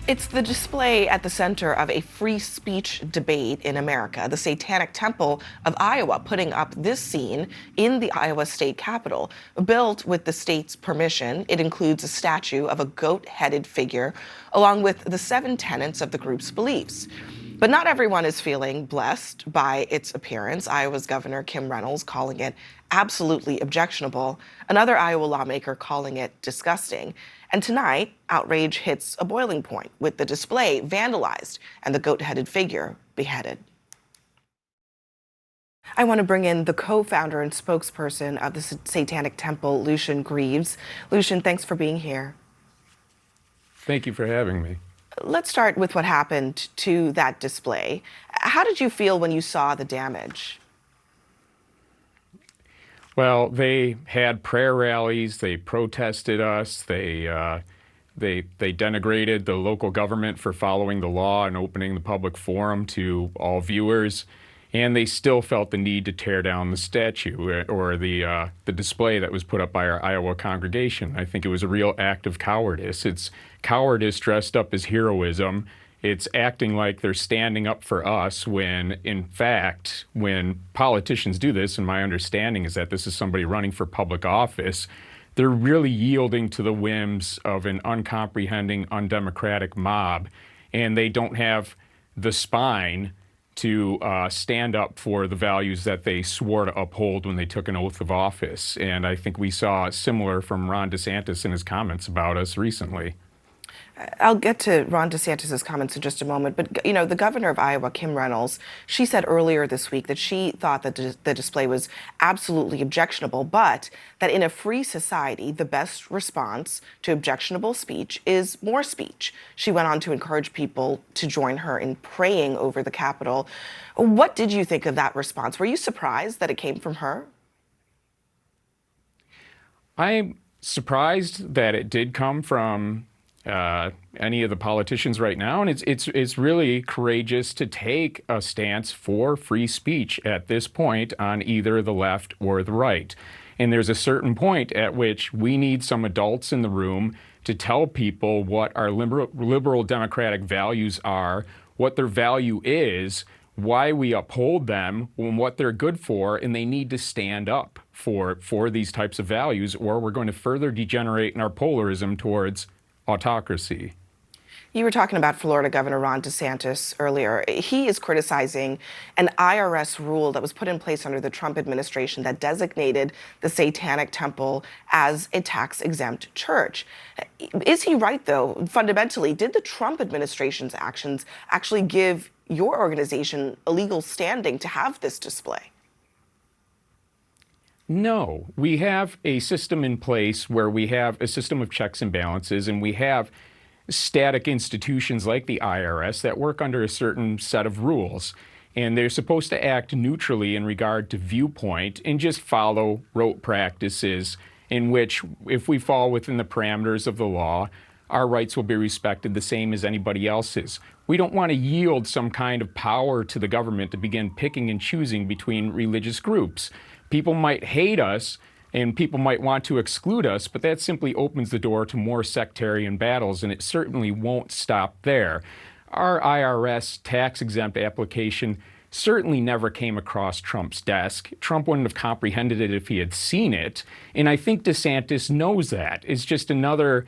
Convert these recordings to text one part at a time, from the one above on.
It's the display at the center of a free speech debate in America. The Satanic Temple of Iowa putting up this scene in the Iowa state capitol. Built with the state's permission, it includes a statue of a goat-headed figure, along with the 7 tenets of the group's beliefs. But not everyone is feeling blessed by its appearance. Iowa's Governor Kim Reynolds calling it absolutely objectionable, another Iowa lawmaker calling it disgusting. And tonight, outrage hits a boiling point with the display vandalized and the goat-headed figure beheaded. I want to bring in the co-founder and spokesperson of the Satanic Temple, Lucien Greaves. Lucien, thanks for being here. Thank you for having me. Let's start with what happened to that display. How did you feel when you saw the damage? Well, they had prayer rallies, they protested us, they denigrated the local government for following the law and opening the public forum to all viewers, and they still felt the need to tear down the statue or the display that was put up by our Iowa congregation. I think it was a real act of cowardice. It's cowardice dressed up as heroism. It's acting like they're standing up for us when, in fact, when politicians do this, and my understanding is that this is somebody running for public office, they're really yielding to the whims of an uncomprehending, undemocratic mob, and they don't have the spine to stand up for the values that they swore to uphold when they took an oath of office. And I think we saw similar from Ron DeSantis in his comments about us recently. I'll get to Ron DeSantis' comments in just a moment, but the governor of Iowa, Kim Reynolds, she said earlier this week that she thought that the display was absolutely objectionable, but that in a free society, the best response to objectionable speech is more speech. She went on to encourage people to join her in praying over the Capitol. What did you think of that response? Were you surprised that it came from her? I'm surprised that it did come from any of the politicians right now, and it's really courageous to take a stance for free speech at this point on either the left or the right. And there's a certain point at which we need some adults in the room to tell people what our liberal democratic values are, what their value is, why we uphold them, and what they're good for, and they need to stand up for these types of values, or we're going to further degenerate in our polarism towards autocracy. You were talking about Florida Governor Ron DeSantis earlier. He is criticizing an IRS rule that was put in place under the Trump administration that designated the Satanic Temple as a tax-exempt church. Is he right, though? Fundamentally, did the Trump administration's actions actually give your organization a legal standing to have this display? No, we have a system in place where we have a system of checks and balances, and we have static institutions like the IRS that work under a certain set of rules. And they're supposed to act neutrally in regard to viewpoint and just follow rote practices in which, if we fall within the parameters of the law, our rights will be respected the same as anybody else's. We don't want to yield some kind of power to the government to begin picking and choosing between religious groups. People might hate us and people might want to exclude us, but that simply opens the door to more sectarian battles, and it certainly won't stop there. Our IRS tax-exempt application certainly never came across Trump's desk. Trump wouldn't have comprehended it if he had seen it, and I think DeSantis knows that. It's just another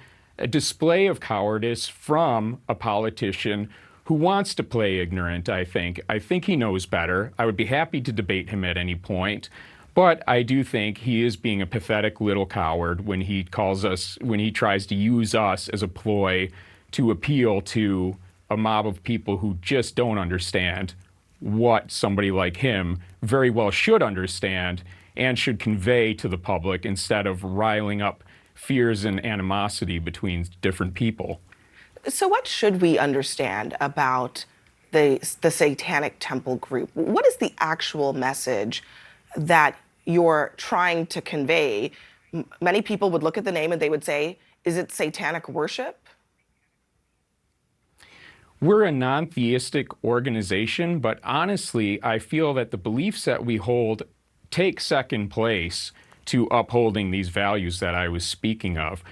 display of cowardice from a politician who wants to play ignorant, I think. I think he knows better. I would be happy to debate him at any point. But I do think he is being a pathetic little coward when he tries to use us as a ploy to appeal to a mob of people who just don't understand what somebody like him very well should understand and should convey to the public instead of riling up fears and animosity between different people. So what should we understand about the Satanic Temple group? What is the actual message that you're trying to convey? Many people would look at the name and they would say, is it satanic worship? We're a non-theistic organization, but honestly, I feel that the beliefs that we hold take second place to upholding these values that I was speaking of.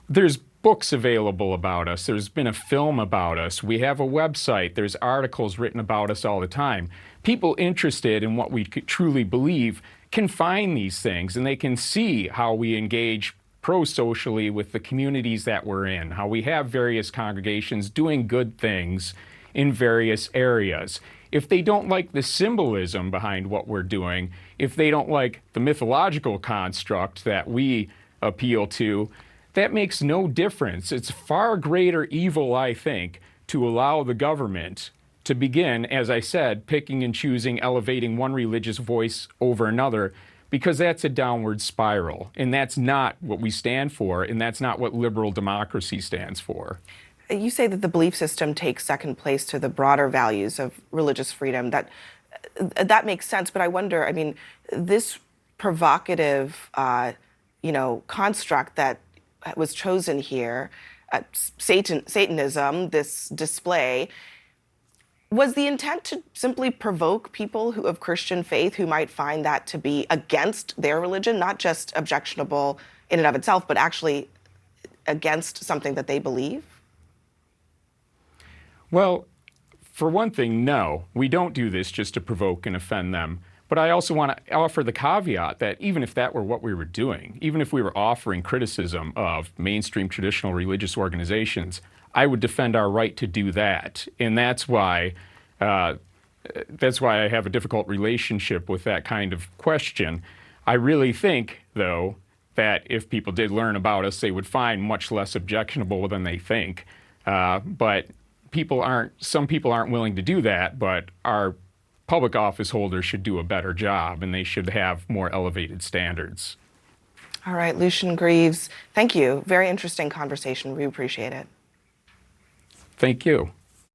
There's books available about us. There's been a film about us. We have a website. There's articles written about us all the time. People interested in what we truly believe can find these things, and they can see how we engage pro-socially with the communities that we're in, how we have various congregations doing good things in various areas. If they don't like the symbolism behind what we're doing, if they don't like the mythological construct that we appeal to, that makes no difference. It's far greater evil, I think, to allow the government to begin, as I said, picking and choosing, elevating one religious voice over another, because that's a downward spiral. And that's not what we stand for, and that's not what liberal democracy stands for. You say that the belief system takes second place to the broader values of religious freedom. That makes sense, but I wonder, I mean, this provocative, construct that was chosen here, Satanism, this display, was the intent to simply provoke people who of Christian faith who might find that to be against their religion, not just objectionable in and of itself, but actually against something that they believe? Well, for one thing, no, we don't do this just to provoke and offend them. But I also want to offer the caveat that even if that were what we were doing, even if we were offering criticism of mainstream traditional religious organizations, I would defend our right to do that. And that's why I have a difficult relationship with that kind of question. I really think, though, that if people did learn about us, they would find much less objectionable than they think. But some people aren't willing to do that, but our public office holders should do a better job, and they should have more elevated standards. All right, Lucien Greaves, thank you. Very interesting conversation. We appreciate it. Thank you.